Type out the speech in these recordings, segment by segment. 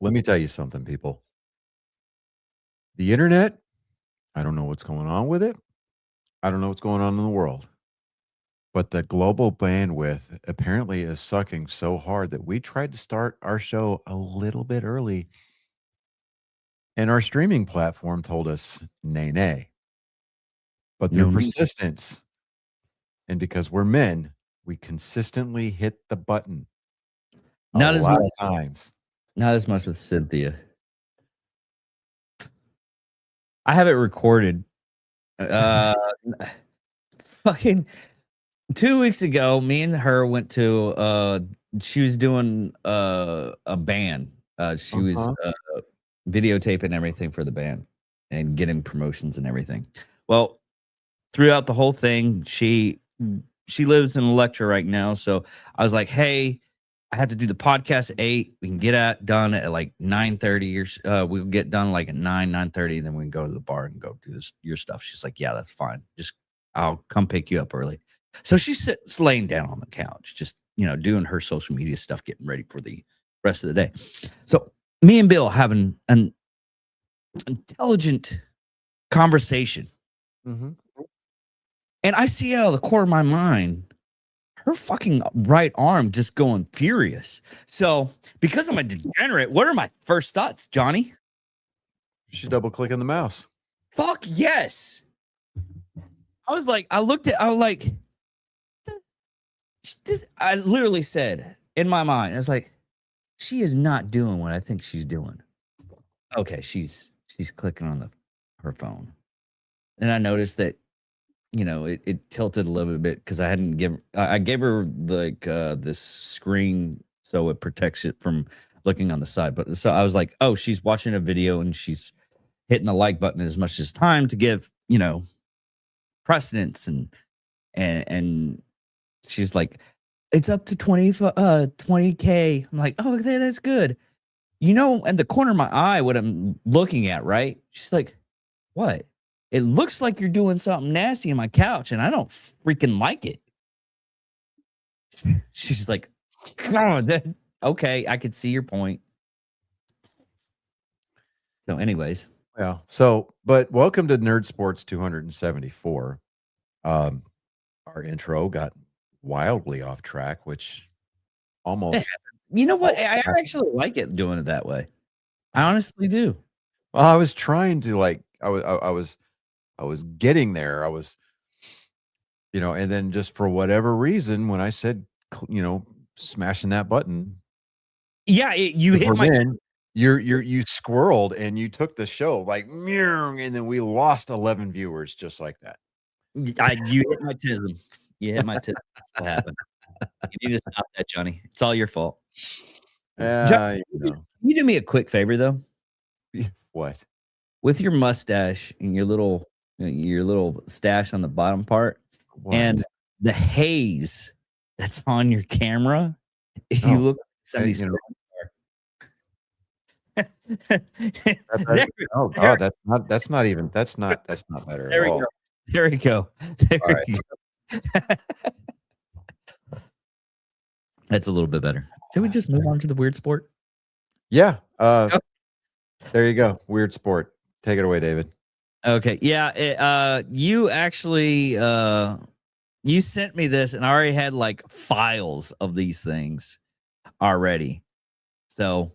let me tell you something, people. The internet, I don't know what's going on with it. I don't know what's going on in the world. But the global bandwidth apparently is sucking so hard that we tried to start our show a little bit early, and our streaming platform told us, nay, nay. But through No need. persistence, and because we're men, we consistently hit the button a Not as lot much. of times. Not as much with Cynthia. I have it recorded. Fucking 2 weeks ago, me and her went to she was doing a band. She was Uh-huh. videotaping everything for the band and getting promotions and everything. Well, throughout the whole thing, she lives in Electra right now. So I was like, hey, I have to do the podcast at 8. We can get done at like 9:30 or we'll get done like at 9:30, then we can go to the bar and go do your stuff. She's like, yeah, that's fine. Just I'll come pick you up early. So she's laying down on the couch, just doing her social media stuff, getting ready for the rest of the day. So me and Bill having an intelligent conversation. Mm-hmm. And I see out of the corner of my mind her fucking right arm just going furious. So, because I'm a degenerate, what are my first thoughts, Johnny? She's double clicking the mouse. Fuck yes. I was like, I literally said in my mind, I was like, she is not doing what I think she's doing. Okay, she's clicking on her phone. And I noticed that it tilted a little bit because I gave her like this screen so it protects it from looking on the side. But so I was like, oh, she's watching a video and she's hitting the like button as much as time to give precedence and she's like, it's up to 20K. I'm like, oh, okay, that's good. At the corner of my eye, what I'm looking at, right? She's like, what? It looks like you're doing something nasty on my couch, and I don't freaking like it. She's like, come on, okay, I could see your point. So, anyways. Yeah. So, but welcome to Nerd Sports 274. Our intro got wildly off track, which almost. You know what? I actually like it doing it that way. I honestly do. Well, I was trying to I was getting there. I was, and then just for whatever reason, when I said, smashing that button. Yeah, you hit my. You squirreled and you took the show like, and then we lost 11 viewers just like that. You hit my tism. You hit my tism. That's what happened. You need to stop that, Johnny. It's all your fault. Johnny, can you do me a quick favor though? What? With your mustache and your little stash on the bottom part, and the haze that's on your camera, you look like somebody's. Oh God, that's not better at all. There we go. There we go. That's a little bit better. Should we just move on to the weird sport? Yeah. There you go. Weird sport. Take it away, David. Okay. Yeah. You actually you sent me this, and I already had like files of these things already. So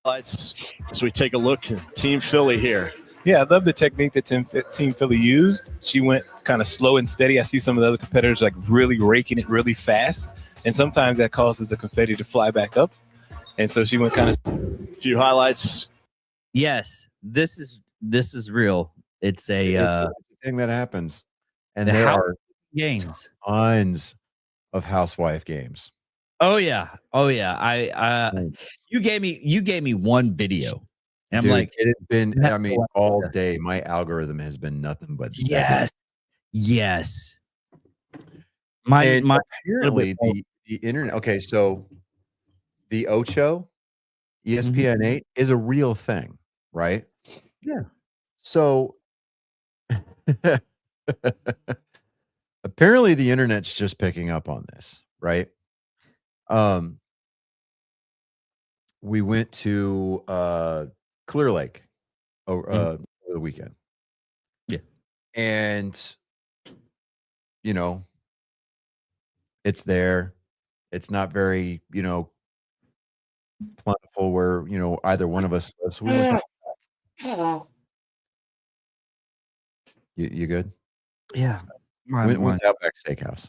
as we take a look at Team Philly here. Yeah, I love the technique that Team Philly used. She went kind of slow and steady. I see some of the other competitors like really raking it really fast, and sometimes that causes the confetti to fly back up. And so she went kind of. A few highlights. Yes, this is real. It's a thing that happens, and there are games, tons of housewife games. Oh yeah. You gave me one video. And Dude, I'm like, it has been, I mean, all day. My algorithm has been nothing but yes. My apparently the internet. Okay, so the Ocho, ESPN 8 is a real thing, right? Yeah. So apparently the internet's just picking up on this, right? we went to Clear Lake over the weekend. Yeah. And you know, it's there. It's not very, plentiful where, either one of us lives. So we went to, you good? Yeah. Went to Outback Steakhouse,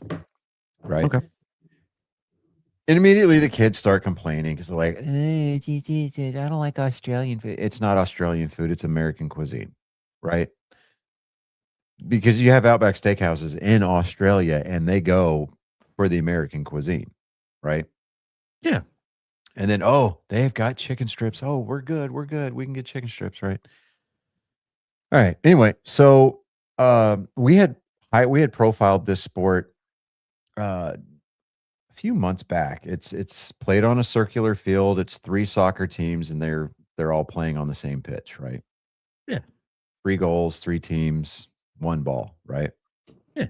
right? Okay. And immediately the kids start complaining because they're like, I don't like Australian food. It's not Australian food, it's American cuisine, right? Because you have Outback Steakhouses in Australia and they go for the American cuisine, right? Yeah. And then, they've got chicken strips. Oh, we're good. We're good. We can get chicken strips, right? All right. Anyway, so we had profiled this sport a few months back. It's played on a circular field. It's 3 soccer teams, and they're all playing on the same pitch, right? Yeah. 3 goals, 3 teams, 1 ball, right? Yeah.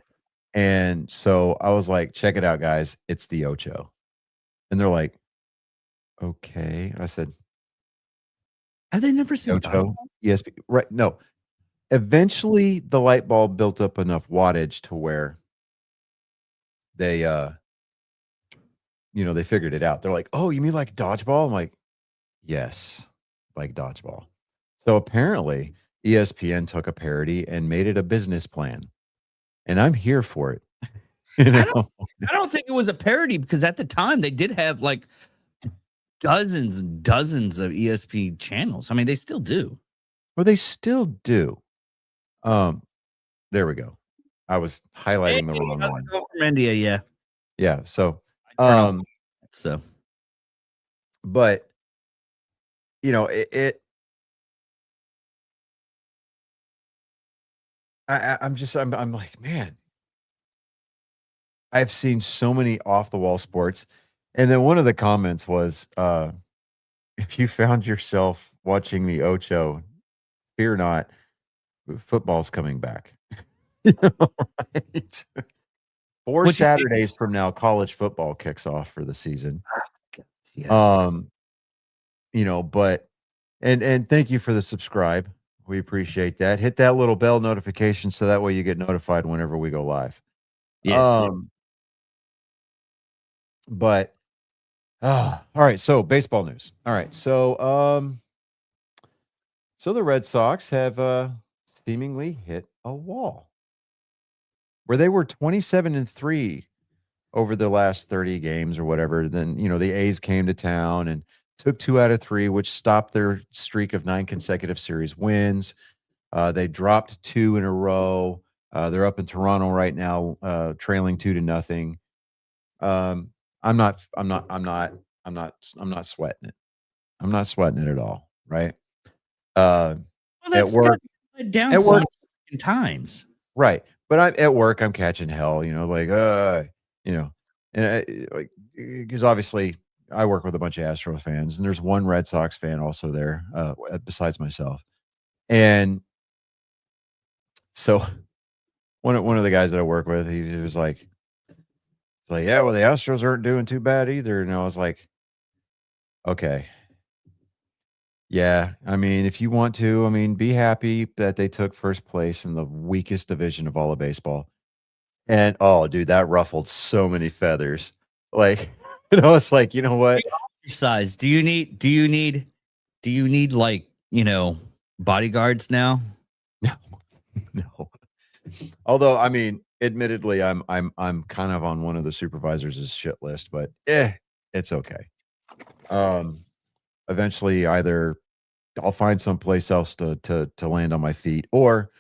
And so I was like, check it out, guys. It's the Ocho. And they're like, okay. I said, Have they never seen Ocho? Yes. Right. No. Eventually the light bulb built up enough wattage to where they they figured it out. They're like, "Oh, you mean like dodgeball?" I'm like, "Yes, like dodgeball." So apparently ESPN took a parody and made it a business plan. And I'm here for it. I don't think it was a parody because at the time they did have like dozens and dozens of ESP channels. I mean, they still do. Well, they still do. There we go. I was highlighting the wrong one. From India, yeah. Yeah. So, so, but it I'm like, man, I've seen so many off the wall sports. And then one of the comments was, if you found yourself watching the Ocho, fear not, football's coming back. Right? 4 Saturdays from now, college football kicks off for the season. Yes. But and thank you for the subscribe. We appreciate that. Hit that little bell notification so that way you get notified whenever we go live. Yes. But all right, so baseball news. All right. So the Red Sox have seemingly hit a wall where they were 27-3 over the last 30 games or whatever. Then, the A's came to town and took 2 out of 3, which stopped their streak of 9 consecutive series wins. They dropped 2 in a row. They're up in Toronto right now, trailing 2-0. I'm not sweating it. I'm not sweating it at all. Right. At work, down so many times. Right. But I'm at work, I'm catching hell, and because obviously I work with a bunch of Astros fans, and there's one Red Sox fan also there, besides myself. And so one of the guys that I work with, he was like, yeah, well, the Astros aren't doing too bad either. And I was like, okay. Yeah, I mean, if you want to, be happy that they took first place in the weakest division of all of baseball. And dude, that ruffled so many feathers. Like, it's like, you know what? Size. Do you need like, bodyguards now? No. Although, admittedly, I'm kind of on one of the supervisors' shit list, but it's okay. Eventually either I'll find someplace else to land on my feet, or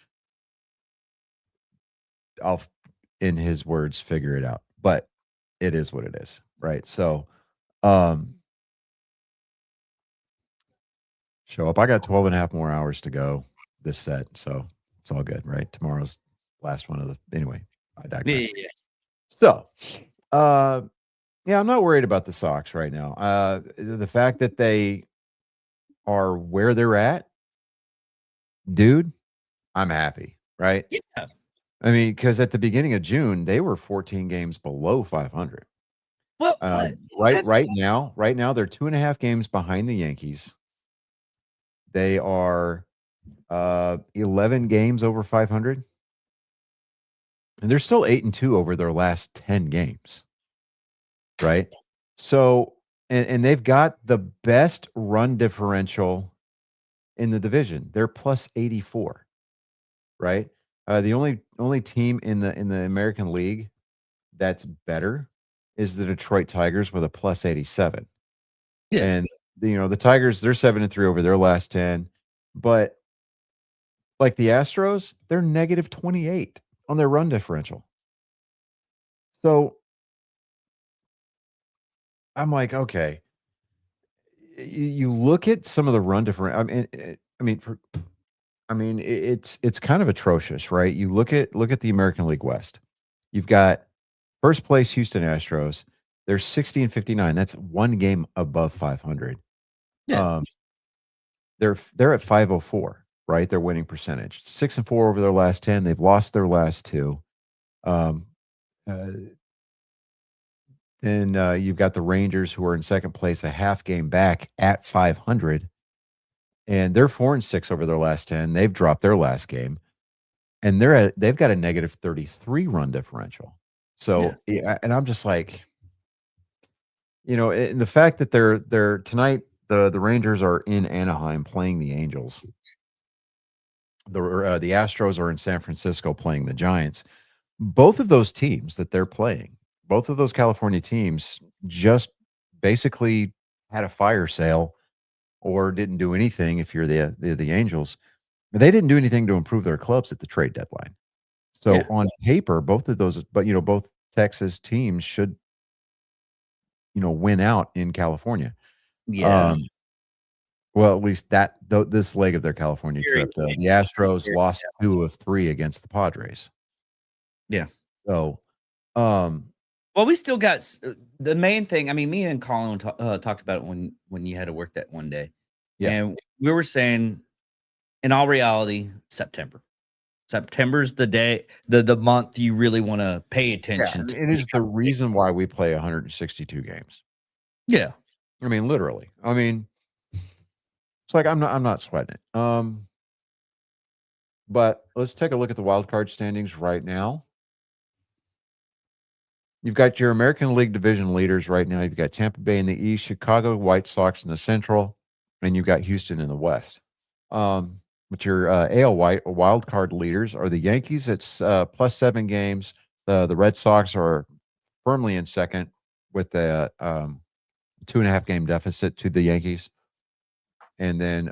I'll, in his words, figure it out. But it is what it is, right? So, show up. I got 12 and a half more hours to go this set, so it's all good, right? Tomorrow's last one of the anyway. I digress. Yeah. So, yeah, I'm not worried about the Sox right now. The fact that they are where they're at, dude, I'm happy, right? Yeah. Because at the beginning of June, they were 14 games below 500. Well, Right now, they're 2.5 games behind the Yankees. They are 11 games over 500, and they're still 8-2 over their last 10 games. Right. So, and they've got the best run differential in the division. They're plus 84. Right. The only team in the American League that's better is the Detroit Tigers with a plus 87. Yeah. And the Tigers, they're 7-3 over their last 10, but like the Astros, they're negative 28 on their run differential. So I'm like, okay, you look at some of the run different. It's kind of atrocious, right? You look at the American League West. You've got first place Houston Astros. They're 60-59. That's one game above 500. Yeah. They're at 504, right? Their winning percentage 6-4 over their last 10. They've lost their last two. Um, uh, then you've got the Rangers, who are in second place, a half game back at 500, and they're 4-6 over their last 10. They've dropped their last game, and they've got a negative 33 run differential. So, yeah, and I'm just like, and the fact that they're tonight, the Rangers are in Anaheim playing the Angels. The Astros are in San Francisco playing the Giants. Both of those teams that they're playing, both of those California teams, just basically had a fire sale or didn't do anything. If you're the Angels, they didn't do anything to improve their clubs at the trade deadline. So on paper, both of those, but both Texas teams should win out in California. Yeah. Well, at least this leg of their California trip, the Astros lost 2 of 3 against the Padres. Yeah. So, well, we still got the main thing. I mean, me and Colin talked about it when you had to work that one day. Yeah. And we were saying, in all reality, September's the day, the month you really want to pay attention to. It is the reason why we play 162 games. Yeah. I mean, literally. I mean, it's like I'm not sweating it. But let's take a look at the wild card standings right now. You've got your American League division leaders right now. You've got Tampa Bay in the East, Chicago White Sox in the Central, and you've got Houston in the West. But your AL wild card leaders are the Yankees. It's plus 7 games. The Red Sox are firmly in second with a 2.5 game deficit to the Yankees. And then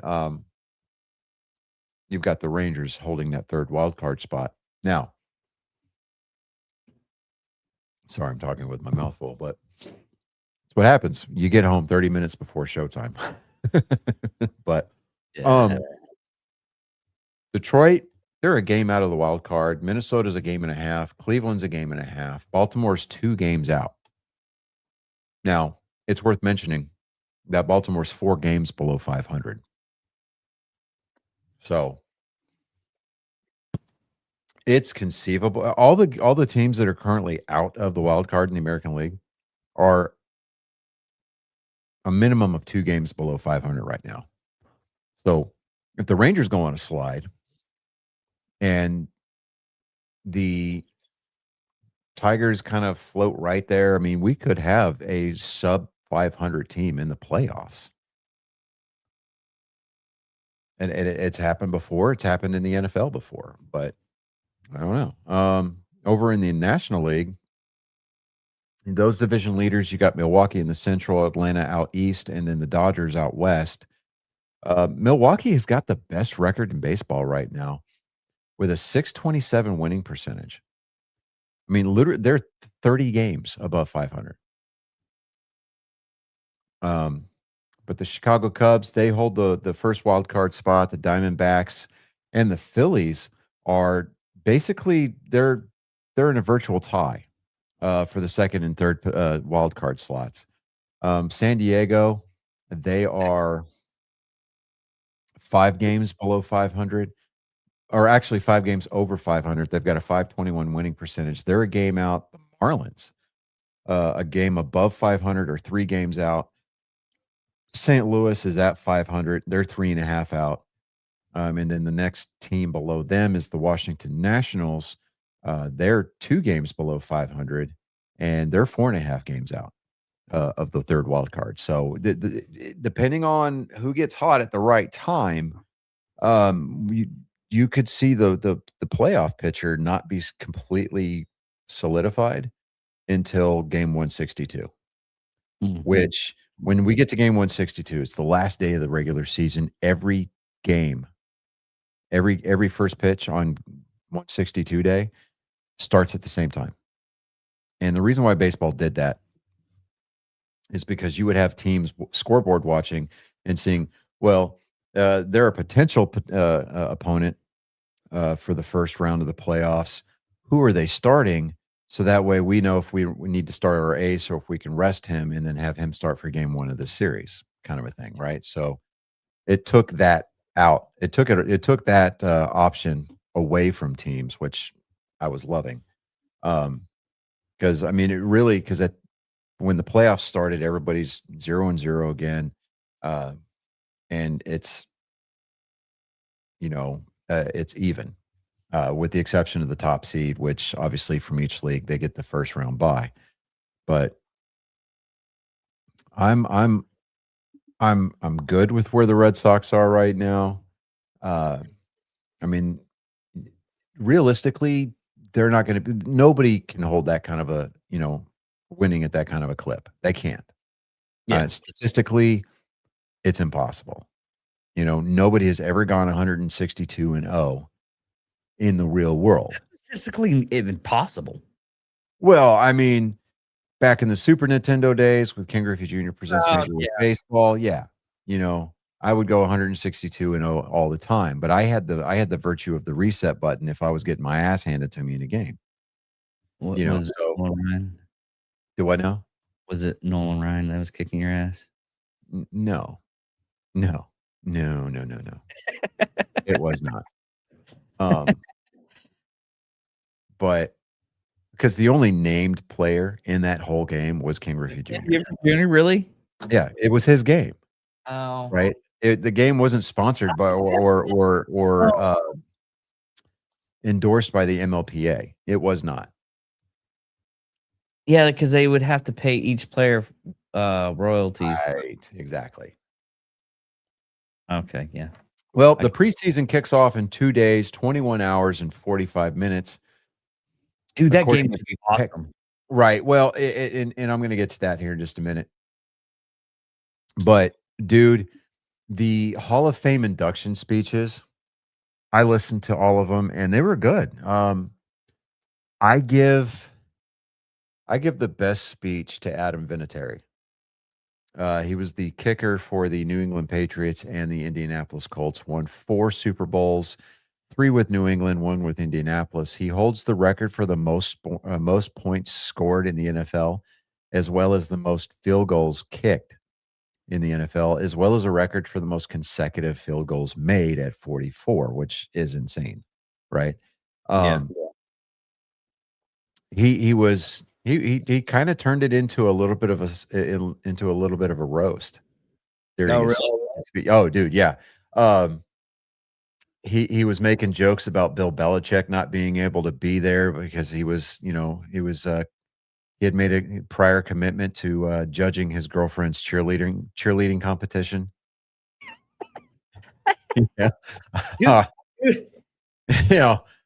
you've got the Rangers holding that third wild card spot. Now, sorry, I'm talking with my mouth full, but it's what happens. You get home 30 minutes before showtime. But Detroit, they're a game out of the wild card. Minnesota's a game and a half. Cleveland's a game and a half. Baltimore's 2 games out. Now, it's worth mentioning that Baltimore's 4 games below 500. So it's conceivable. All the teams that are currently out of the wild card in the American League are a minimum of 2 games below 500 right now. So if the Rangers go on a slide and the Tigers kind of float right there, I mean, we could have a sub 500 team in the playoffs. And it's happened before. It's happened in the NFL before, but I don't know. Over in the National League, those division leaders, you got Milwaukee in the Central, Atlanta out east, and then the Dodgers out west. Milwaukee has got the best record in baseball right now with a 627 winning percentage. I mean, literally, they're 30 games above 500. But the Chicago Cubs, they hold the first wild card spot. The Diamondbacks and the Phillies are basically they're in a virtual tie for the second and third wild card slots. San Diego, they are 5 games below 500, or actually 5 games over 500. They've got a 521 winning percentage. They're a game out. The Marlins, a game above 500 or 3 games out. St. Louis is at 500. They're 3.5 out. And then the next team below them is the Washington Nationals. They're 2 games below 500, and they're 4.5 games out of the third wild card. So depending on who gets hot at the right time, you could see the playoff picture not be completely solidified until game 162. Which, when we get to game 162, it's the last day of the regular season. Every game, every first pitch on 162 day starts at the same time. And the reason why baseball did that is because you would have teams scoreboard watching and seeing, well, they're a potential opponent for the first round of the playoffs. Who are they starting? So that way we know if we need to start our ace or if we can rest him and then have him start for game 1 of the series, kind of a thing, right? So it took that out. It took that option away from teams, which I was loving. Because I mean, because when the playoffs started, everybody's 0-0 again, and it's it's even, with the exception of the top seed, which obviously from each league they get the first round bye. But I'm good with where the Red Sox are right now. I mean, realistically, they're not going to. Nobody can hold that kind of a winning at that kind of a clip. They can't. Yeah. Statistically, it's impossible. Nobody has ever gone 162-0 in the real world. Statistically impossible. Well, I mean, back in the Super Nintendo days with Ken Griffey Jr. presents Major League Baseball, yeah, I would go 162-0 all the time. But I had the virtue of the reset button if I was getting my ass handed to me in a game. What was it, So Nolan Ryan? do I know? Was it Nolan Ryan that was kicking your ass? No. It was not. But because the only named player in that whole game was Ken Griffey Jr. Really? Yeah, it was his game, Oh, right? The game wasn't sponsored by or endorsed by the MLPA. It was not. yeah, because they would have to pay each player royalties. Right, exactly. Okay, yeah. Well, the preseason kicks off in 2 days, 21 hours, and 45 minutes. Dude, that According game was to awesome. Right. Well, and I'm going to get to that here in just a minute. But, dude, the Hall of Fame induction speeches, I listened to all of them, and they were good. I give the best speech to Adam Vinatieri. He was the kicker for the New England Patriots and the Indianapolis Colts, won 4 Super Bowls, 3 with New England, 1 with Indianapolis. He holds the record for the most points scored in the NFL, as well as the most field goals kicked in the NFL, as well as a record for the most consecutive field goals made at 44, which is insane, right? He kind of turned it into a little bit of a roast during his speech. Oh, dude, yeah. He was making jokes about Bill Belichick not being able to be there because he had made a prior commitment to judging his girlfriend's cheerleading competition. Yeah.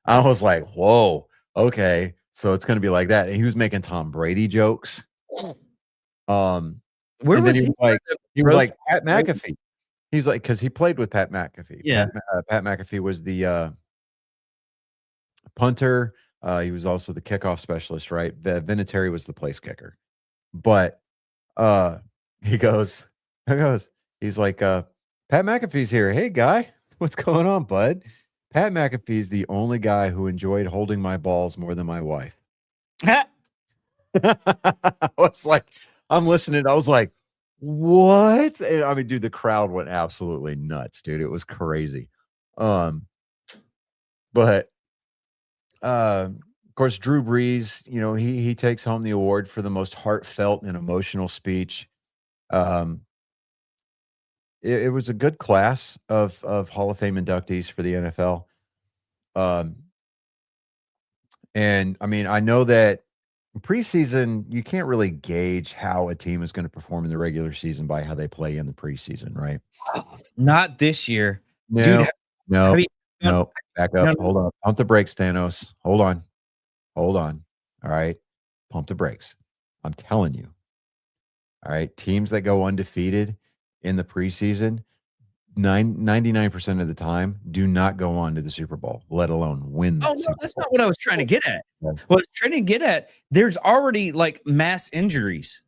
I was like, whoa, okay. So it's going to be like that. And he was making Tom Brady jokes. Where was he? He was like Pat McAfee. He's like, because he played with Pat McAfee. Yeah. Pat McAfee was the punter. He was also the kickoff specialist, right? Vinatieri was the place kicker. But he's like, Pat McAfee's here. Hey, guy, what's going on, bud? Pat McAfee's the only guy who enjoyed holding my balls more than my wife. I was like, I'm listening. I was like, what? And, I mean, dude, the crowd went absolutely nuts, dude. It was crazy. But Of course, Drew Brees, he takes home the award for the most heartfelt and emotional speech. Um, it was a good class of Hall of Fame inductees for the NFL. Um, and I mean, I know that in preseason, you can't really gauge how a team is going to perform in the regular season by how they play in the preseason, right? Not this year, dude. No, no, have you- no. Back no, up. Hold on. Pump the brakes, Thanos. Hold on. Hold on. All right. Pump the brakes. I'm telling you. All right. Teams that go undefeated in the preseason, 99% of the time do not go on to the Super Bowl, let alone win the Oh no, Super that's Bowl. not what I was trying to get at. Yeah. What I was trying to get at, there's already like mass injuries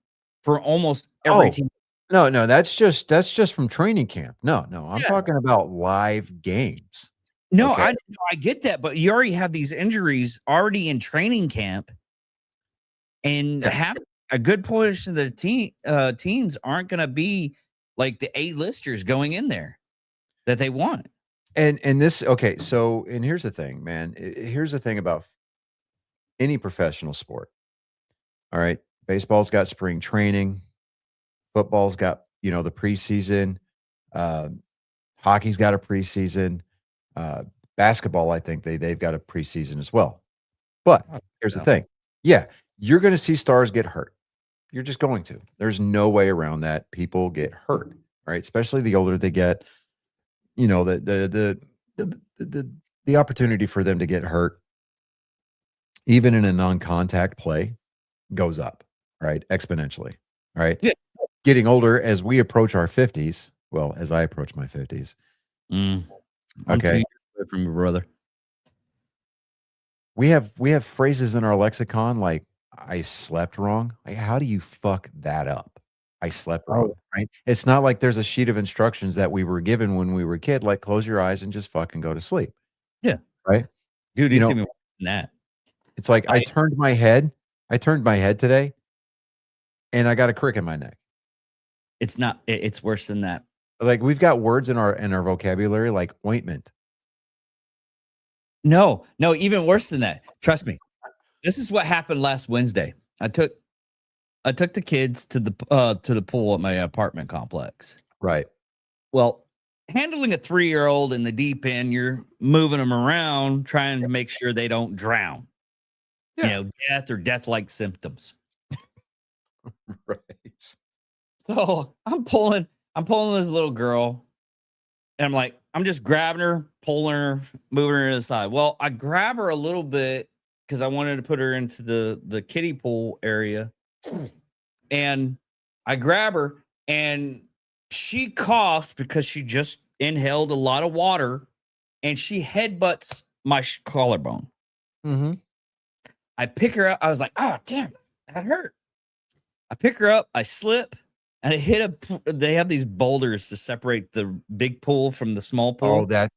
for almost every Oh, team. No, that's just from training camp. No, I'm Yeah. talking about live games. No, Okay. I get that, but you already have these injuries already in training camp, and Yeah. a good portion of the teams aren't going to be like the A-listers going in there that they want. And this okay, so and here's the thing, man. Here's the thing about any professional sport. All right. Baseball's got spring training, football's got, the preseason, uh, hockey's got a preseason, uh, basketball, I think they've got a preseason as well. But here's the thing. Yeah, you're going to see stars get hurt. You're just going to. There's no way around that. People get hurt, right? Especially the older they get. The opportunity for them to get hurt, even in a non-contact play, goes up, right? Exponentially, right? Yeah. Getting older as we approach our 50s. Well, as I approach my 50s. I'm 2 Okay. years away from your brother. We have phrases in our lexicon like I slept wrong. Like, how do you fuck that up? I slept wrong, right? It's not like there's a sheet of instructions that we were given when we were a kid, like close your eyes and just fucking go to sleep. Yeah. Right? Dude, You it's know- even worse than that. It's like I turned my head today and I got a crick in my neck. It's not. It's worse than that. Like we've got words in our vocabulary like ointment. No, even worse than that. Trust me. This is what happened last Wednesday. I took the kids to the pool at my apartment complex. Right. Well, handling a 3-year-old in the deep end, you're moving them around, trying to make sure they don't drown. Yeah. Death or death-like symptoms. Right. So I'm pulling this little girl, and I'm just grabbing her, pulling her, moving her to the side. Well, I grab her a little bit because I wanted to put her into the kiddie pool area, and I grab her, and she coughs because she just inhaled a lot of water, and she headbutts my collarbone. Mm-hmm. I pick her up. I was like, oh, damn, that hurt. I pick her up. I slip, and I hit they have these boulders to separate the big pool from the small pool. That's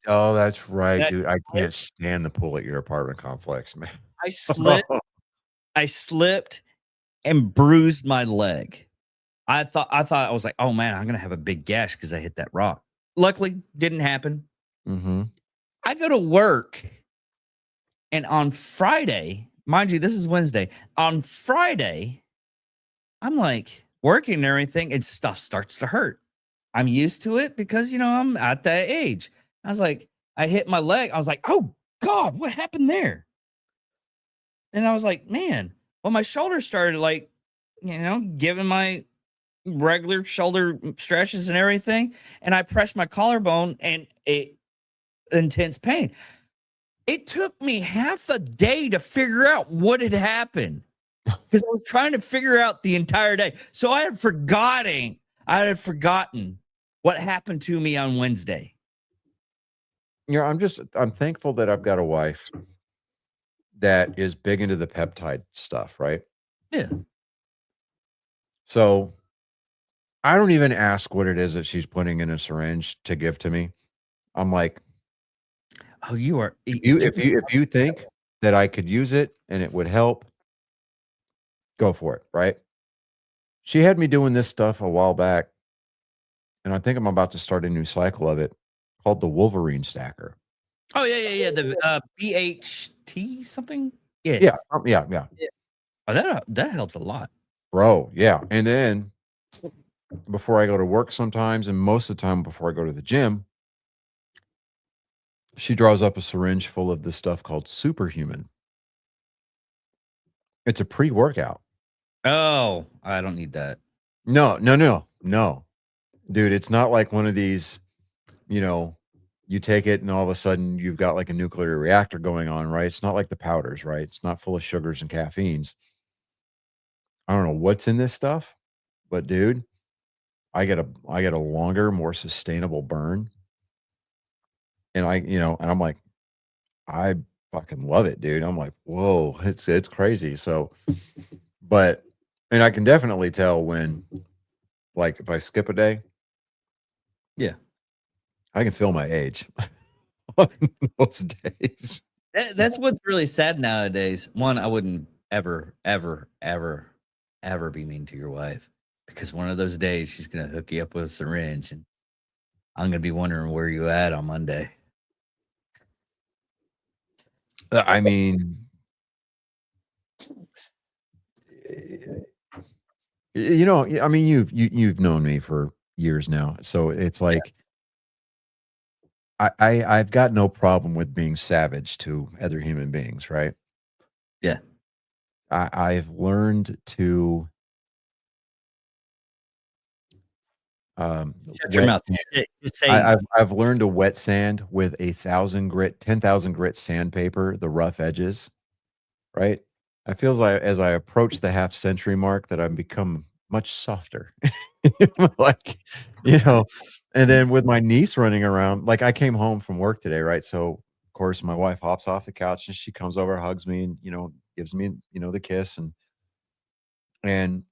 right, That- dude. I can't stand the pool at your apartment complex, man. I slipped and bruised my leg. I thought I was like, oh man, I'm gonna have a big gash because I hit that rock. Luckily, didn't happen. Mm-hmm. I go to work, and on Friday, mind you, this is Wednesday. On Friday, I'm like working and everything, and stuff starts to hurt. I'm used to it because I'm at that age. I was like, I hit my leg. I was like, oh God, what happened there? And I was like, man, well, my shoulder started giving my regular shoulder stretches and everything. And I pressed my collarbone and intense pain. It took me half a day to figure out what had happened because I was trying to figure out the entire day. So I had forgotten what happened to me on Wednesday. I'm thankful that I've got a wife that is big into the peptide stuff, right? Yeah. So I don't even ask what it is that she's putting in a syringe to give to me. I'm like, oh, you are. If you think that I could use it and it would help, go for it, right? She had me doing this stuff a while back, and I think I'm about to start a new cycle of it called the Wolverine Stacker. Oh yeah. The BHT something. Yeah, yeah, yeah. Oh, that helps a lot. Bro, yeah. And then before I go to work sometimes, and most of the time before I go to the gym, she draws up a syringe full of this stuff called Superhuman. It's a pre-workout. Oh, I don't need that. No, no, no, no. Dude, it's not like one of these, you know, you take it and all of a sudden you've got like a nuclear reactor going on, right? It's not like the powders, right? It's not full of sugars and caffeines. I don't know what's in this stuff, but dude, I get a longer, more sustainable burn. And and I'm like, I fucking love it, dude. I'm like, whoa, it's crazy. So, but and I can definitely tell when, like, if I skip a day, Yeah. I can feel my age on those days. That's what's really sad nowadays. One, I wouldn't ever, ever, ever, ever be mean to your wife because one of those days she's gonna hook you up with a syringe, and I'm gonna be wondering where you at on Monday. I mean, I mean, you've known me for years now, so it's like I've got no problem with being savage to other human beings, right? Yeah. I've learned to Shut your wet mouth. sand. Just say I've learned to wet sand with 10,000 grit sandpaper, the rough edges, right? I feel like as I approach the half century mark that I've become much softer. Like, and then with my niece running around, like I came home from work today, right? So of course my wife hops off the couch and she comes over, hugs me, and gives me, the kiss, and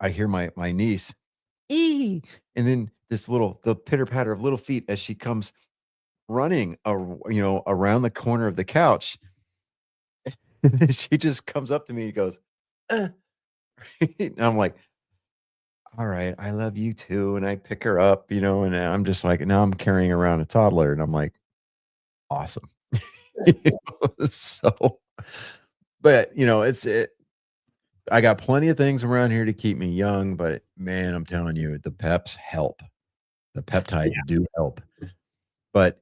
I hear my niece, "Ee," and then the pitter patter of little feet as she comes running, around the corner of the couch. And then she just comes up to me and goes, "Uh." And I'm like, "All right, I love you too." And I pick her up, and I'm just like, now I'm carrying around a toddler, and I'm like, awesome. So, but I got plenty of things around here to keep me young, but man, I'm telling you, the peps help. The peptides do help. But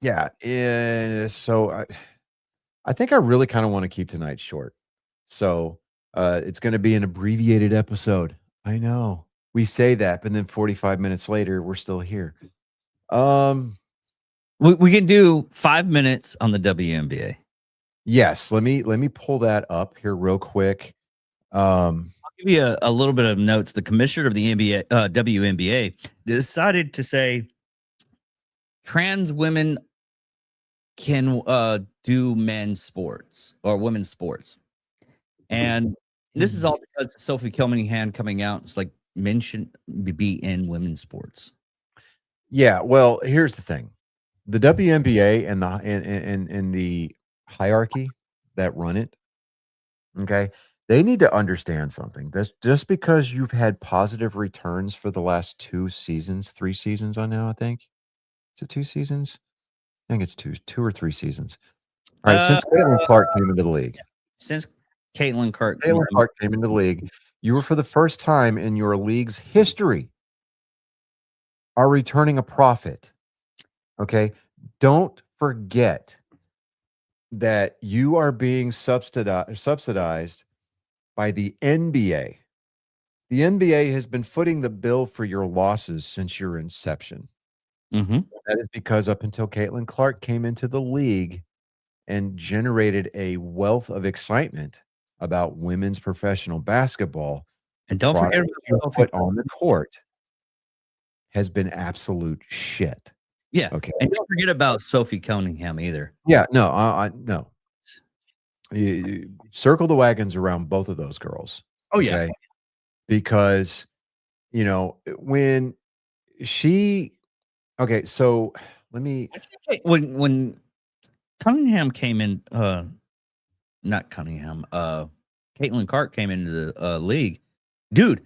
yeah, so I think I really kind of want to keep tonight short. So it's going to be an abbreviated episode. I know we say that, but then 45 minutes later, we're still here. we can do 5 minutes on the WNBA. Yes, let me pull that up here real quick. I'll give you a little bit of notes. The commissioner of the NBA, WNBA, decided to say trans women can do men's sports or women's sports, and this is all because Sophie Kelmingham coming out. It's like men shouldn't be in women's sports. Yeah, well, here's the thing. The WNBA and the hierarchy that run it, okay? They need to understand something. That's just because you've had positive returns for the last 2 seasons, 3 seasons on now, I think. Is it 2 seasons? I think it's 2 or 3 seasons. All right, since Caitlin Clark came into the league. Since Caitlin Clark came into the league, you were for the first time in your league's history are returning a profit. Okay? Don't forget that you are being subsidized by the NBA. The NBA has been footing the bill for your losses since your inception. Mhm. That is because up until Caitlin Clark came into the league and generated a wealth of excitement about women's professional basketball, And don't forget product about Sophie. put on the court has been absolute shit. Yeah. Okay. And don't forget about Sophie Cunningham either. Yeah, no, no. You circle the wagons around both of those girls. Oh, yeah. Okay? Because, when she okay, so let me When Cunningham came in, not Cunningham, Caitlin Clark came into the league, dude.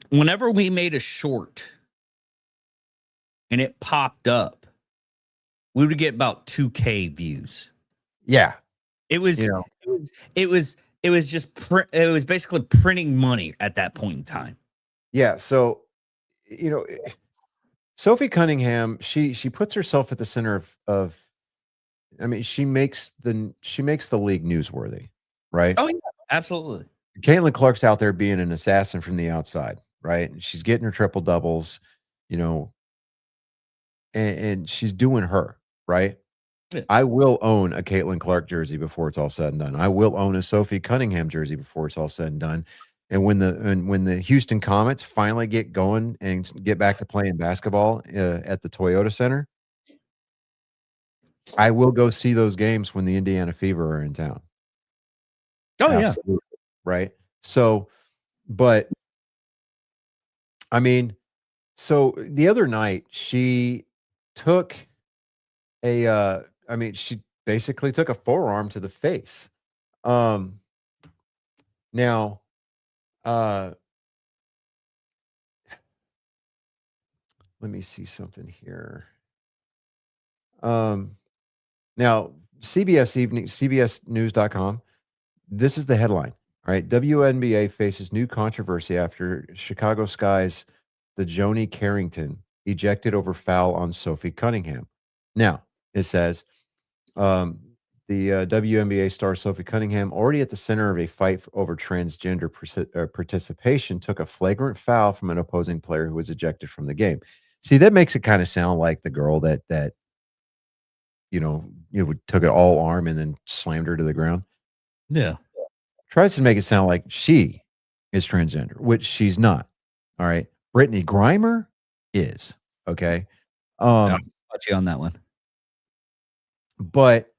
Whenever we made a short and it popped up, we would get about 2K views. Yeah. It was, You know. it was just it was basically printing money at that point in time. Yeah. So, you know, Sophie Cunningham, she puts herself at the center of I mean, she makes the league newsworthy, right? Oh yeah, absolutely. Caitlin Clark's out there being an assassin from the outside, right? She's getting her triple doubles, you know, and she's doing her, right? Yeah. I will own a Caitlin Clark jersey before it's all said and done. I will own a Sophie Cunningham jersey before it's all said and done. And when the Houston Comets finally get going and get back to playing basketball at the Toyota Center, I will go see those games when the Indiana Fever are in town. Oh Absolutely. Yeah. Right. So, but I mean, so the other night she took she basically took a forearm to the face. Now, let me see something here. Now CBSnews.com, this is the headline, all right? WNBA faces new controversy after Chicago Sky's DeJoni Carrington ejected over foul on Sophie Cunningham. Now, it says, the WNBA star Sophie Cunningham, already at the center of a fight over transgender participation, took a flagrant foul from an opposing player who was ejected from the game. See, that makes it kind of sound like the girl that took it all arm and then slammed her to the ground. Yeah. Tries to make it sound like she is transgender, which she's not. All right. Brittany Grimer is. Okay. I'll touch you on that one. But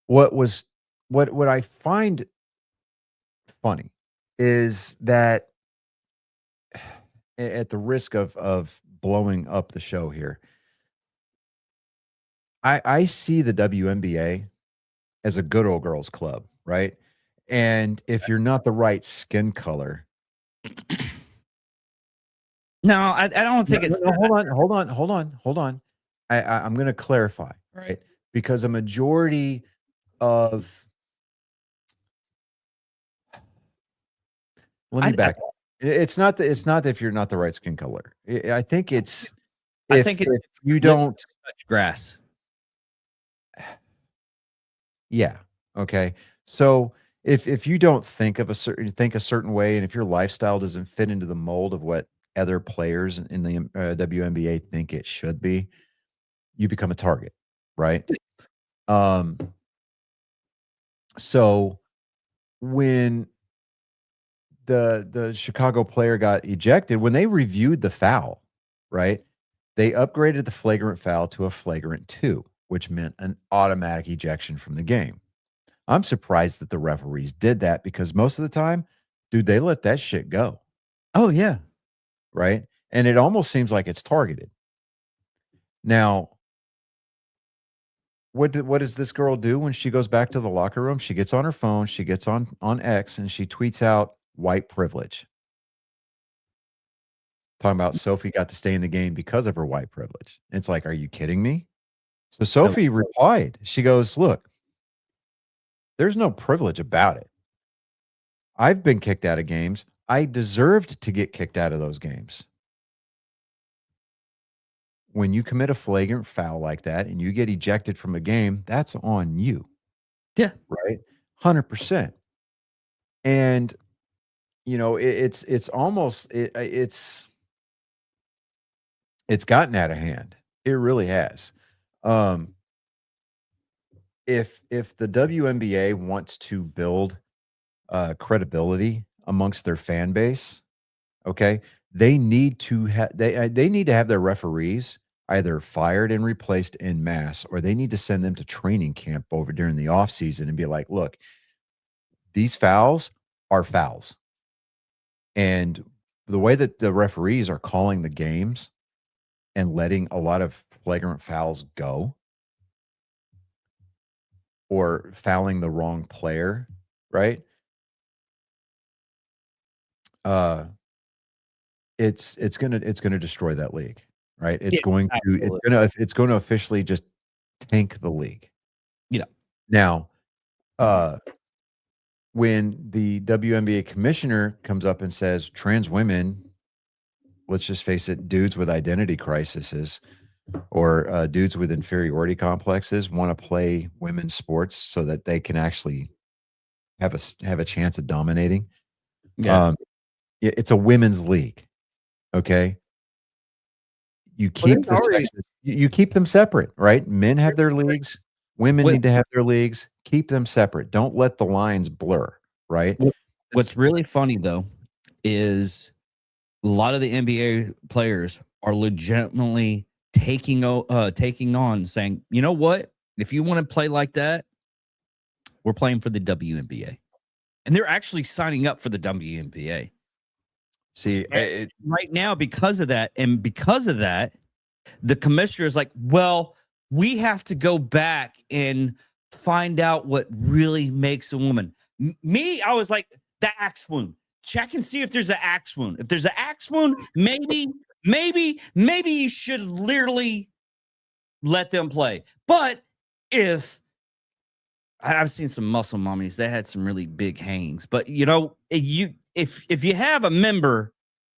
what I find funny is that, at the risk of blowing up the show here, I see the WNBA as a good old girls club, right? And if you're not the right skin color, no, I don't think it's. No, hold on. I'm going to clarify, right? Because a majority of let me back up. It's not that if you're not the right skin color. I think it's if you don't touch grass. Yeah. Okay. So if you don't think a certain way, and if your lifestyle doesn't fit into the mold of what other players in the WNBA think it should be, you become a target, right? So when the Chicago player got ejected, when they reviewed the foul, right, they upgraded the flagrant foul to a flagrant 2, which meant an automatic ejection from the game. I'm surprised that the referees did that, because most of the time, dude, they let that shit go. Oh yeah. Right. And it almost seems like it's targeted. Now, what does this girl do when she goes back to the locker room? She gets on her phone, she gets on X, and she tweets out white privilege. Talking about Sophie got to stay in the game because of her white privilege. It's like, are you kidding me? So Sophie replied. She goes, look, there's no privilege about it. I've been kicked out of games. I deserved to get kicked out of those games. When you commit a flagrant foul like that and you get ejected from a game, that's on you. Yeah. Right? 100%. And, it's almost, it's gotten out of hand. It really has. If the WNBA wants to build credibility amongst their fan base, okay, they need to have their referees either fired and replaced en masse, or they need to send them to training camp over during the off season and be like, look, these fouls are fouls. And the way that the referees are calling the games and letting a lot of flagrant fouls go, or fouling the wrong player, right? It's gonna destroy that league, right? It's going to officially just tank the league. Yeah. Now, when the WNBA commissioner comes up and says trans women, let's just face it, dudes with identity crises or dudes with inferiority complexes want to play women's sports so that they can actually have a chance of dominating. Yeah. It's a women's league. Okay. You keep the sexes, you keep them separate, right? Men have their leagues, women What- need to have their leagues. Keep them separate. Don't let the lines blur, right? What's really funny though is a lot of the NBA players are legitimately taking on saying, you know what? If you want to play like that, we're playing for the WNBA. And they're actually signing up for the WNBA. See, Right now, because of that, the commissioner is like, well, we have to go back and find out what really makes a woman. Me, I was like, the axe wound. Check and see if there's an axe wound. If there's an axe wound, maybe you should literally let them play. But if I've seen some muscle mummies, they had some really big hangs. But you know, if you have a member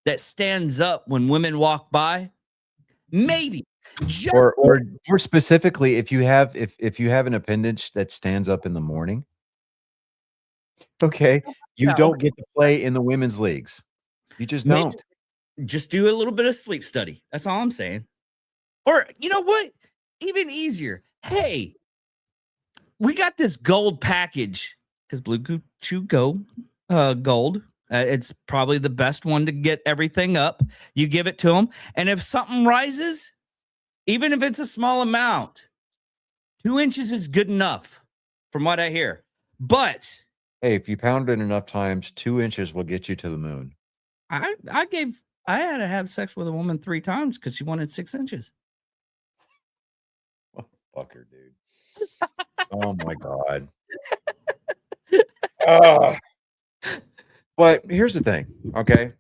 that stands up when women walk by, maybe or more specifically, if you have an appendage that stands up in the morning, okay, you don't get to play in the women's leagues. You just Maybe don't. just do a little bit of sleep study. That's all I'm saying. Or you know what? Even easier. Hey, we got this gold package because Blue Chew Gold. It's probably the best one to get everything up. You give it to them, and if something rises, even if it's a small amount, 2 inches is good enough, from what I hear. But Hey, if you pound it enough times, 2 inches will get you to the moon. I had to have sex with a woman 3 times because she wanted 6 inches. Fucker, dude. Oh my God. But here's the thing, okay?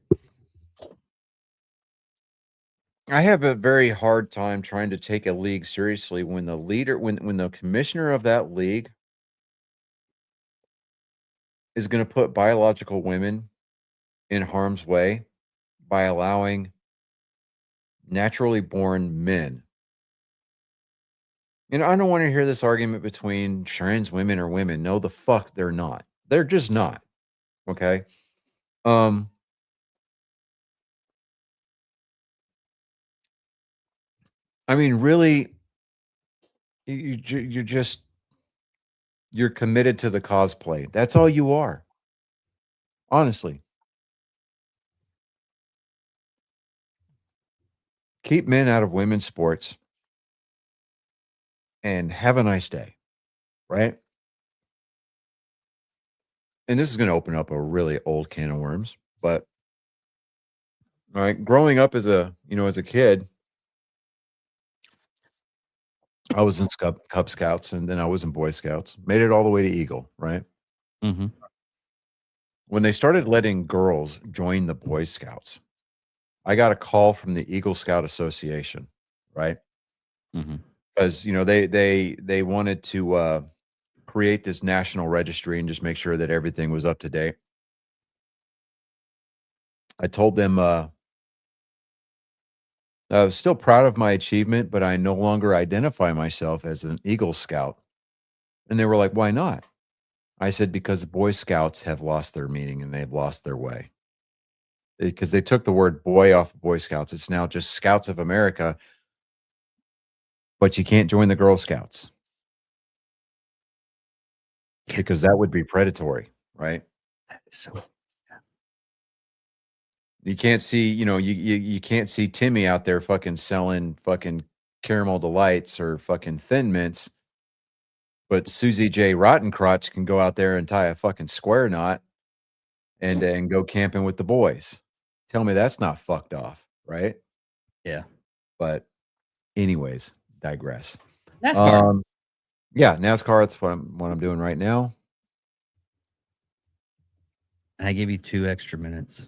I have a very hard time trying to take a league seriously when the leader, when the commissioner of that league is going to put biological women in harm's way by allowing naturally born men. You know, I don't want to hear this argument between trans women or women. No, the fuck they're not. They're just not. Okay. I mean, really, you're committed to the cosplay. That's all you are. Honestly. Keep men out of women's sports and have a nice day. Right? And this is going to open up a really old can of worms, but all right, growing up as a kid, I was in Cub Scouts and then I was in Boy Scouts. Made it all the way to Eagle, right? Mm-hmm. When they started letting girls join the Boy Scouts, I got a call from the Eagle Scout Association, right? Mm-hmm. Because they wanted to create this national registry and just make sure that everything was up to date. I told them I was still proud of my achievement, but I no longer identify myself as an Eagle Scout. And they were like, why not? I said, because the Boy Scouts have lost their meaning and they've lost their way. Because they took the word boy off of Boy Scouts. It's now just Scouts of America, but you can't join the Girl Scouts because that would be predatory, right? So You can't see, you can't see Timmy out there fucking selling fucking caramel delights or fucking Thin Mints, but Susie J. Rottencrotch can go out there and tie a fucking square knot and go camping with the boys. Tell me that's not fucked off, right? yeah. But anyways, digress. NASCAR. Yeah, NASCAR. That's what I'm doing right now. And I gave you 2 extra minutes.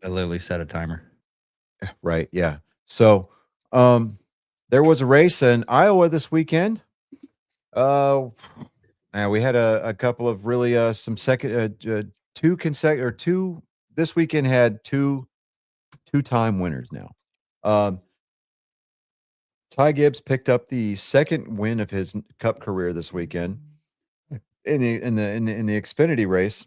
I literally set a timer. Right. Yeah. So, There was a race in Iowa this weekend. And we had a couple of really some second two consecutive or two this weekend had two-time winners now. Ty Gibbs picked up the second win of his Cup career this weekend in the Xfinity race.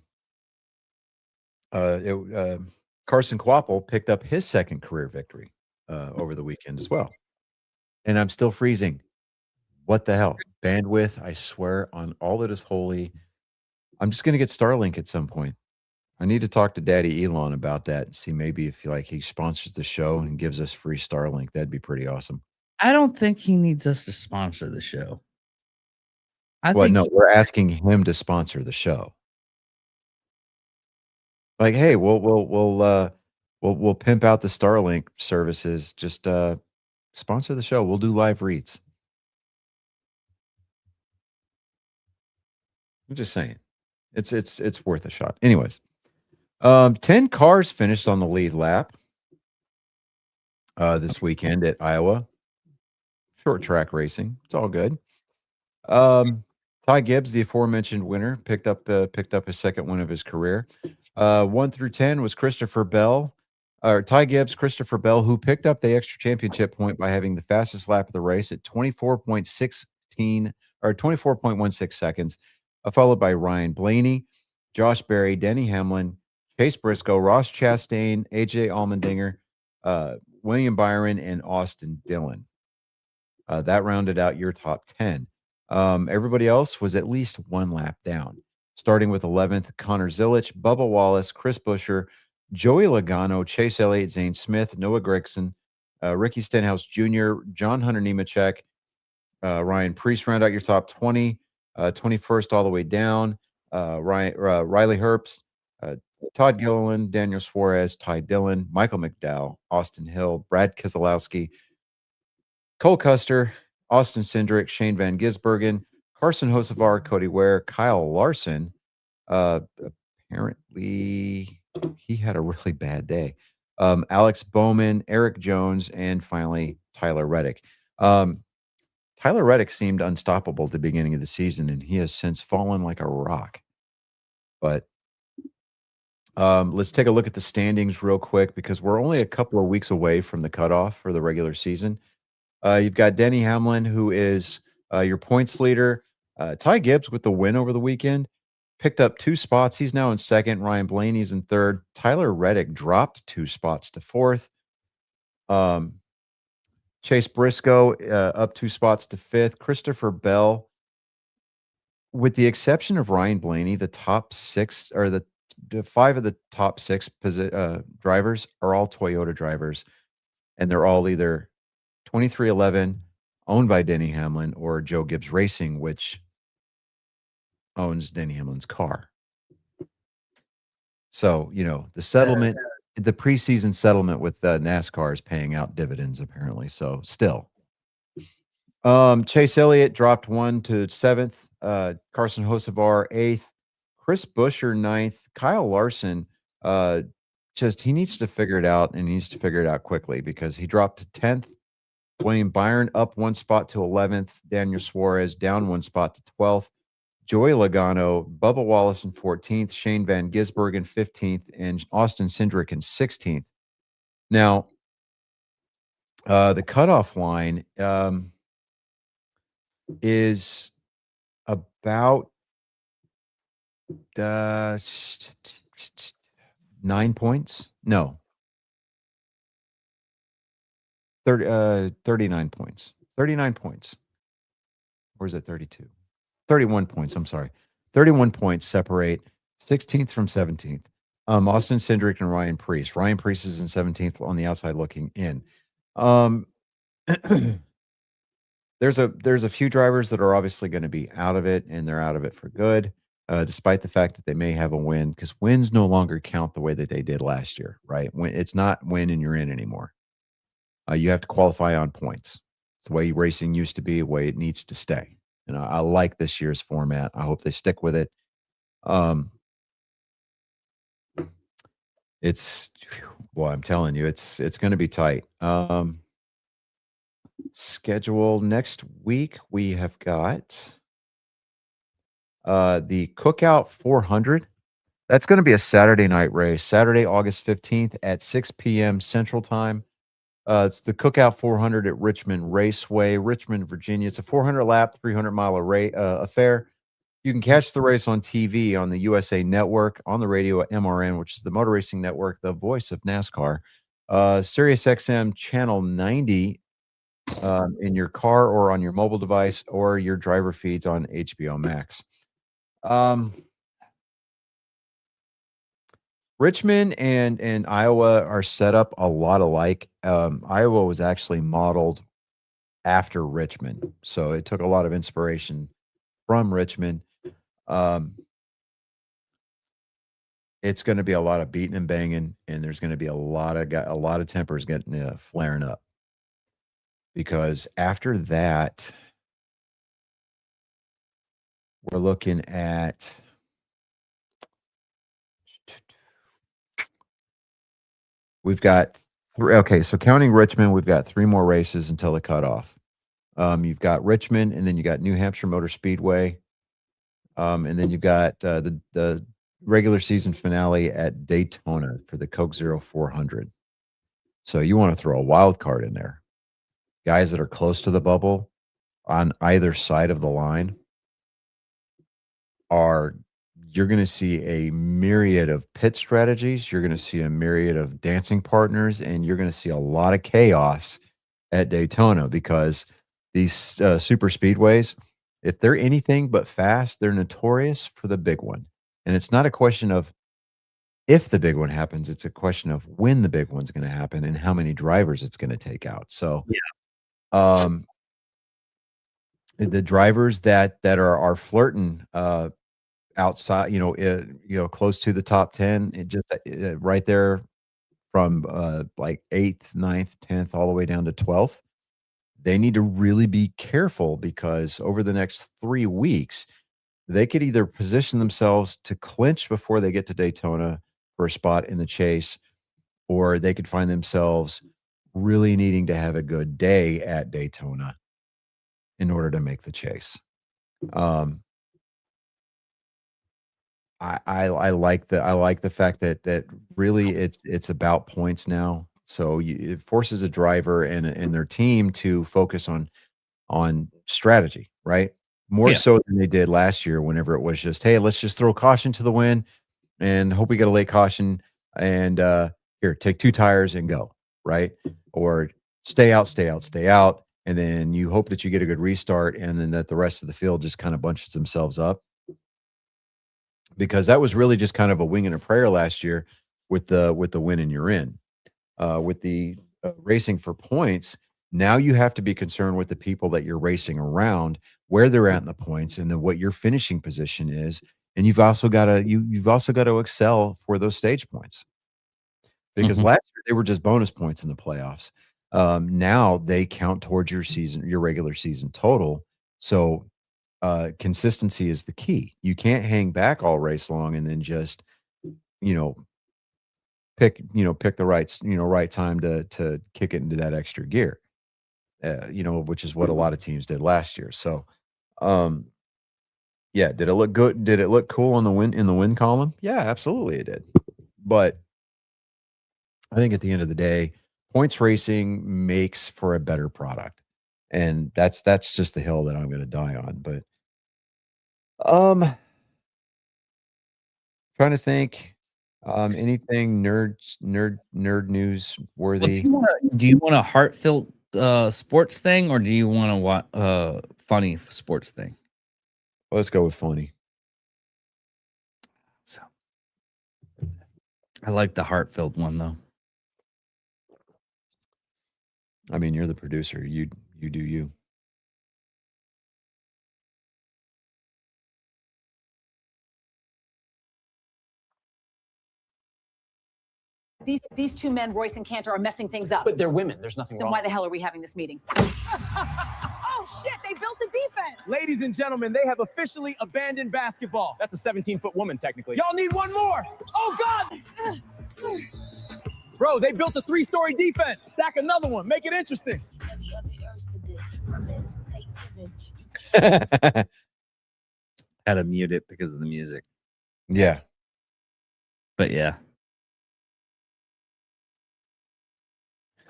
Carson Kvapil picked up his second career victory over the weekend as well. And I'm still freezing. What the hell? Bandwidth, I swear on all that is holy. I'm just going to get Starlink at some point. I need to talk to Daddy Elon about that and see maybe if he sponsors the show and gives us free Starlink. That'd be pretty awesome. I don't think he needs us to sponsor the show. No, we're asking him to sponsor the show. Like, hey, we'll pimp out the Starlink services. Just sponsor the show. We'll do live reads. I'm just saying, it's worth a shot. Anyways, 10 cars finished on the lead lap this weekend at Iowa. Short track racing. It's all good. Ty Gibbs, the aforementioned winner, picked up his second win of his career. 1 through 10 was Christopher Bell, or Ty Gibbs, Christopher Bell, who picked up the extra championship point by having the fastest lap of the race at 24.16 seconds, followed by Ryan Blaney, Josh Berry, Denny Hamlin, Chase Briscoe, Ross Chastain, AJ Allmendinger, William Byron, and Austin Dillon. That rounded out your top 10. Everybody else was at least one lap down, starting with 11th, Connor Zilich, Bubba Wallace, Chris Buescher, Joey Logano, Chase Elliott, Zane Smith, Noah Gragson, Ricky Stenhouse Jr., John Hunter Nemechek, Ryan Preece round out your top 20, 21st all the way down, Riley Herbst, Todd Gilliland, Daniel Suarez, Ty Dillon, Michael McDowell, Austin Hill, Brad Keselowski, Cole Custer, Austin Cindric, Shane Van Gisbergen, Carson Hocevar, Cody Ware, Kyle Larson. Apparently, he had a really bad day. Alex Bowman, Eric Jones, and finally Tyler Reddick. Tyler Reddick seemed unstoppable at the beginning of the season, and he has since fallen like a rock. But let's take a look at the standings real quick because we're only a couple of weeks away from the cutoff for the regular season. You've got Denny Hamlin, who is your points leader. Ty Gibbs with the win over the weekend picked up 2 spots. He's now in second. Ryan Blaney's in third. Tyler Reddick dropped 2 spots to fourth. Chase Briscoe up 2 spots to fifth. Christopher Bell, with the exception of Ryan Blaney, the top 6 or the 5 of the top 6 drivers are all Toyota drivers, and they're all either 2311 owned by Denny Hamlin or Joe Gibbs Racing, which owns Denny Hamlin's car. So, the settlement, the preseason settlement with NASCAR is paying out dividends apparently. So still, Chase Elliott dropped 1 to 7th, Carson Hocevar 8th, Chris Buescher 9th, Kyle Larson, he needs to figure it out, and he needs to figure it out quickly because he dropped to 10th. William Byron up 1 spot to 11th. Daniel Suarez down 1 spot to 12th. Joey Logano, Bubba Wallace in 14th. Shane Van Gisbergen 15th. And Austin Cindric in 16th. Now, the cutoff line is about 9 points. No. 39 points. 39 points. Or is it 32? 31 points. I'm sorry. 31 points separate 16th from 17th. Austin Cindric and Ryan Preece. Ryan Preece is in 17th on the outside looking in. There's a few drivers that are obviously going to be out of it, and they're out of it for good, despite the fact that they may have a win, because wins no longer count the way that they did last year, right? It's not win and you're in anymore. You have to qualify on points. It's the way racing used to be, the way it needs to stay. And I like this year's format. I hope they stick with it. I'm telling you, it's going to be tight. schedule next week, we have got the Cookout 400. That's going to be a Saturday night race, Saturday, August 15th at 6 p.m. Central Time. It's the Cookout 400 at Richmond Raceway, Richmond, Virginia. It's a 400-lap, 300-mile affair. You can catch the race on TV on the USA Network, on the radio at MRN, which is the Motor Racing Network, the voice of NASCAR. Sirius XM Channel 90 in your car or on your mobile device, or your driver feeds on HBO Max. Richmond and Iowa are set up a lot alike. Iowa was actually modeled after Richmond, so it took a lot of inspiration from Richmond. It's going to be a lot of beating and banging, and there's going to be a lot of tempers getting flaring up, because after that, we're looking at we've got three. Okay, so counting Richmond, we've got 3 more races until the cutoff. You've got Richmond, and then you got New Hampshire Motor Speedway, and then you've got the regular season finale at Daytona for the Coke Zero 400. So you want to throw a wild card in there. Guys that are close to the bubble on either side of the line you're going to see a myriad of pit strategies. You're going to see a myriad of dancing partners, and you're going to see a lot of chaos at Daytona, because these super speedways, if they're anything but fast, they're notorious for the big one. And it's not a question of if the big one happens, it's a question of when the big one's going to happen and how many drivers it's going to take out. So, the drivers that are flirting outside, close to the top 10, it just right there from like 8th, 9th, 10th, all the way down to 12th. They need to really be careful, because over the next 3 weeks, they could either position themselves to clinch before they get to Daytona for a spot in the chase, or they could find themselves really needing to have a good day at Daytona in order to make the chase. I like the fact that really it's about points now. So it forces a driver and their team to focus on strategy, right? More so than they did last year, whenever it was just, hey, let's just throw caution to the wind and hope we get a late caution, and here, take 2 tires and go, right? Or stay out, and then you hope that you get a good restart, and then that the rest of the field just kind of bunches themselves up. Because that was really just kind of a wing and a prayer last year with the win and you're in. With the racing for points, now you have to be concerned with the people that you're racing around, where they're at in the points, and then what your finishing position is. And you've also got to excel for those stage points, because last year they were just bonus points in the playoffs. Now they count towards your regular season total. So consistency is the key. You can't hang back all race long and then just pick the right time to kick it into that extra gear, which is what a lot of teams did last year. So did it look good? Did it look cool in the win column? Yeah, absolutely it did. But I think at the end of the day, points racing makes for a better product, and that's just the hill that I'm going to die on. But trying to think, anything nerd news worthy. Do you want a heartfelt sports thing, or do you want a funny sports thing? Well, let's go with funny. So I like the heartfelt one, though. I mean, you're the producer. You do you. These 2 men, Royce and Cantor, are messing things up. But they're women. There's nothing Then wrong. why the hell are we having this meeting? Oh, shit, they built the defense. Ladies and gentlemen, they have officially abandoned basketball. That's a 17-foot woman, technically. Y'all need one more. Oh, God. Bro, they built a 3-story defense. Stack another one. Make it interesting. Had to mute it because of the music. Yeah. But yeah.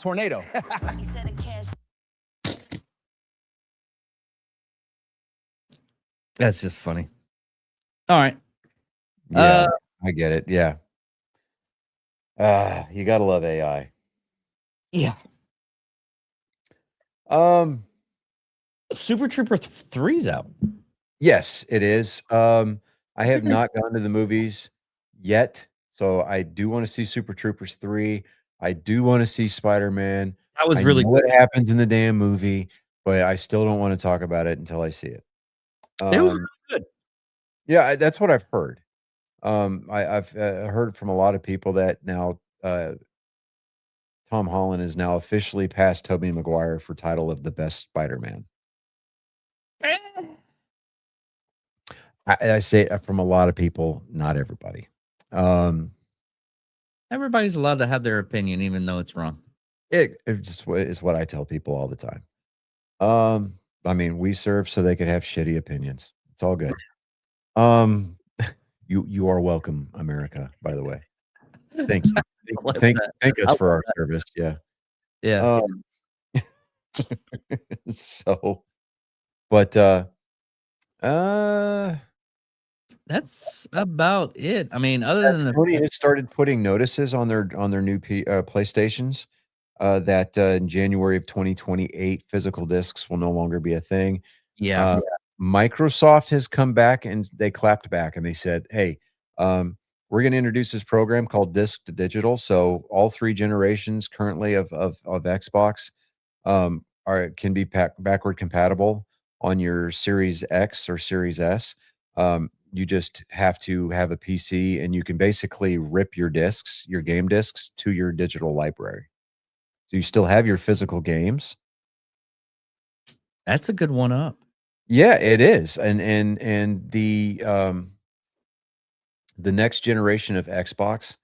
Tornado. That's just funny. All right. Yeah. I get it. Yeah. You gotta love AI. Yeah. Super Trooper 3's out. Yes, it is. I have not gone to the movies yet, so I do want to see Super Troopers 3. I do want to see Spider-Man. That was I really know good. what happens in the damn movie, but I still don't want to talk about it until I see it. It was really good. Yeah, that's what I've heard. I've heard from a lot of people that now Tom Holland is now officially past Tobey Maguire for title of the best Spider-Man. I say it from a lot of people, not everybody. Everybody's allowed to have their opinion, even though it's wrong. It just is what I tell people all the time. I mean, we serve so they could have shitty opinions. It's all good. You are welcome, America, by the way. Thank you. Love Thank that. us for our service. Yeah. Yeah. So, but That's about it. I mean, other than Sony has started putting notices on their new PlayStations that in January of 2028 physical discs will no longer be a thing. yeah. Microsoft has come back and they clapped back and they said, "Hey, we're going to introduce this program called Disc to Digital. So all 3 generations currently of Xbox can be backward compatible on your Series X or Series S. You just have to have a PC, and you can basically rip your discs, your game discs, to your digital library. So you still have your physical games." That's a good one up. Yeah, it is. And the next generation of Xbox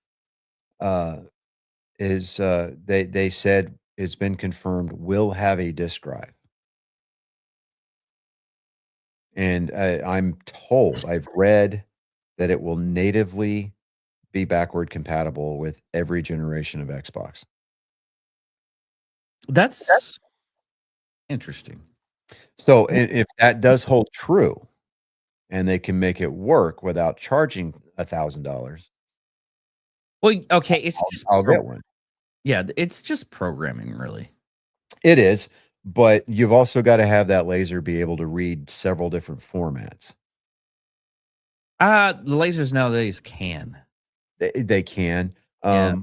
is they said it's been confirmed will have a disk drive. And I'm told, I've read that it will natively be backward compatible with every generation of Xbox. That's interesting. So if that does hold true and they can make it work without charging $1,000, Well, okay, it's just I'll get one. Yeah, it's just programming, really. It is, but you've also got to have that laser be able to read several different formats. The lasers nowadays can. They can, Yeah.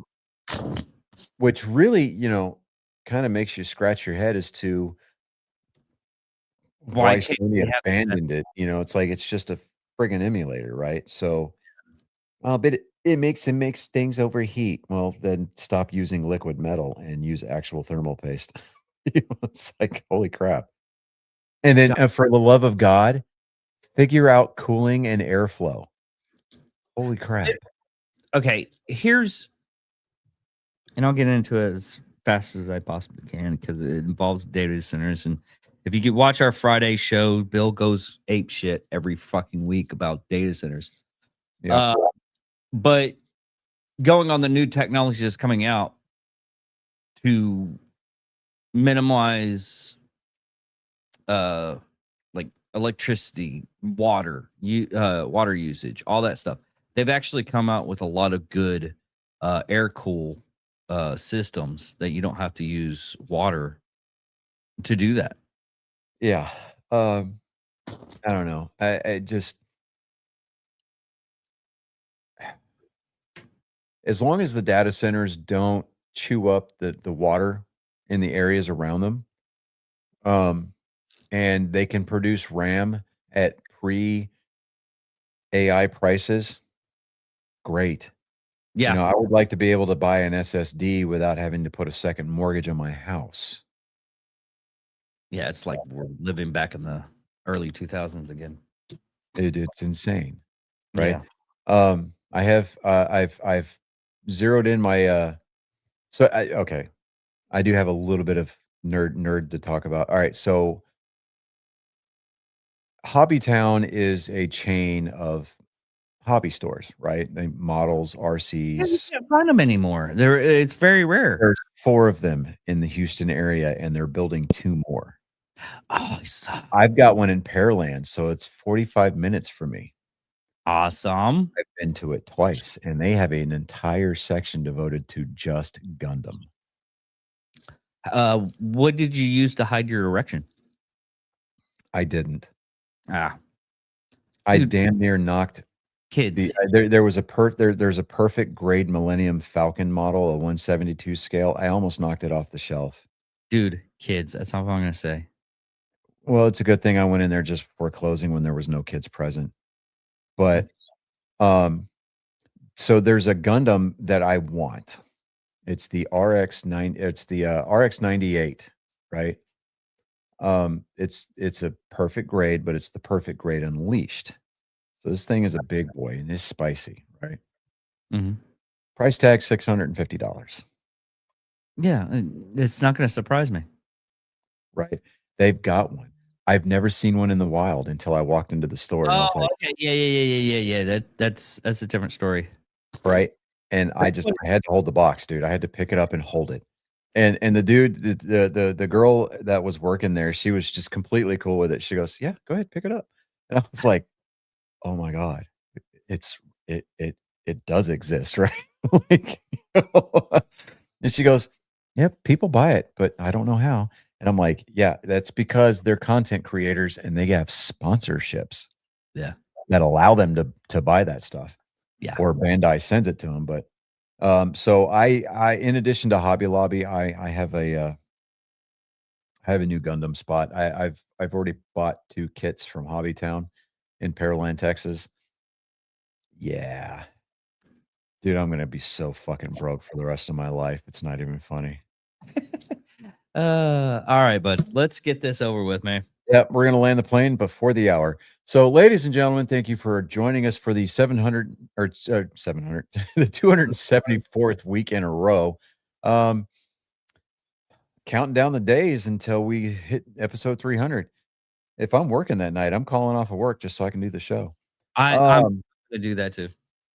which really, kind of makes you scratch your head as to why can't Sony they have that? abandoned it. It's like it's just a friggin' emulator, right? So, but it makes things overheat. Well, then stop using liquid metal and use actual thermal paste. It's like, holy crap. And then, for the love of God, figure out cooling and airflow. Holy crap. Okay, and I'll get into it as fast as I possibly can because it involves data centers. And if you could watch our Friday show, Bill goes ape shit every fucking week about data centers. Yeah. But going on the new technology that's coming out to minimize like electricity, water usage, all that stuff. They've actually come out with a lot of good air cool systems that you don't have to use water to do that. Yeah. I don't know. I just, as long as the data centers don't chew up the water in the areas around them, and they can produce RAM at pre-AI prices, great. Yeah. I would like to be able to buy an SSD without having to put a second mortgage on my house. Yeah, it's like we're living back in the early 2000s again. It's insane, right? Yeah. I've zeroed in my okay. I do have a little bit of nerd to talk about. All right, so Hobbytown is a chain of hobby stores, right? They models, Yeah, you RCs. can't find them anymore. It's very rare. There's 4 of them in the Houston area, and they're building 2 more. Oh, so I've got one in Pearland, so it's 45 minutes for me. awesome. I've been to it twice, and they have an entire section devoted to just Gundam. What did you use to hide your erection? I didn't. Ah, I Dude. damn near knocked kids. there was a there's a perfect grade Millennium Falcon model, a 172 scale. I almost knocked it off the shelf. Dude, kids. That's all I'm gonna say. Well, it's a good thing I went in there just before closing when there was no kids present. But so there's a Gundam that I want. It's the RX 98, right? It's a perfect grade, but it's the perfect grade unleashed. So this thing is a big boy and it's spicy, right? Mhm. Price tag $650, Yeah, it's not gonna surprise me. right? They've got one. I've never seen one in the wild until I walked into the store and I was like, okay. Yeah. That's a different story. right? And I had to hold the box, dude. I had to pick it up and hold it. And the dude, the girl that was working there, she was just completely cool with it. She goes, "Yeah, go ahead, pick it up." And I was like, "Oh my God. It's it does exist, right?" Like, and she goes, "Yep, people buy it, but I don't know how." And I'm like, "Yeah, that's because they're content creators and they have sponsorships Yeah. that allow them to buy that stuff." Yeah. Or Bandai sends it to them. But so I in addition to Hobby Lobby, I have a new Gundam spot. I've already bought 2 kits from Hobbytown in Pearland, Texas. Yeah. Dude, I'm gonna be so fucking broke for the rest of my life. It's not even funny. All right, bud. Let's get this over with, man. Yep, we're gonna land the plane before the hour. So, ladies and gentlemen, thank you for joining us for the 700 or 700, the 274th week in a row. Um, counting down the days until we hit episode 300. If I'm working that night, I'm calling off of work just so I can do the show. I'm Um, gonna do that too.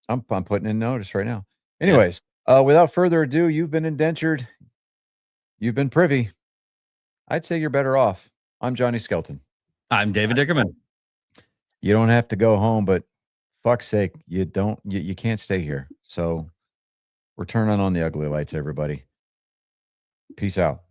I'm putting in notice right now. Yeah. Anyways, without further ado, you've been indentured. You've been privy. I'd say you're better off. I'm Johnny Skelton. I'm David Dickerman. You don't have to go home, but fuck's sake, you can't stay here. So we're turning on the ugly lights, everybody. Peace out.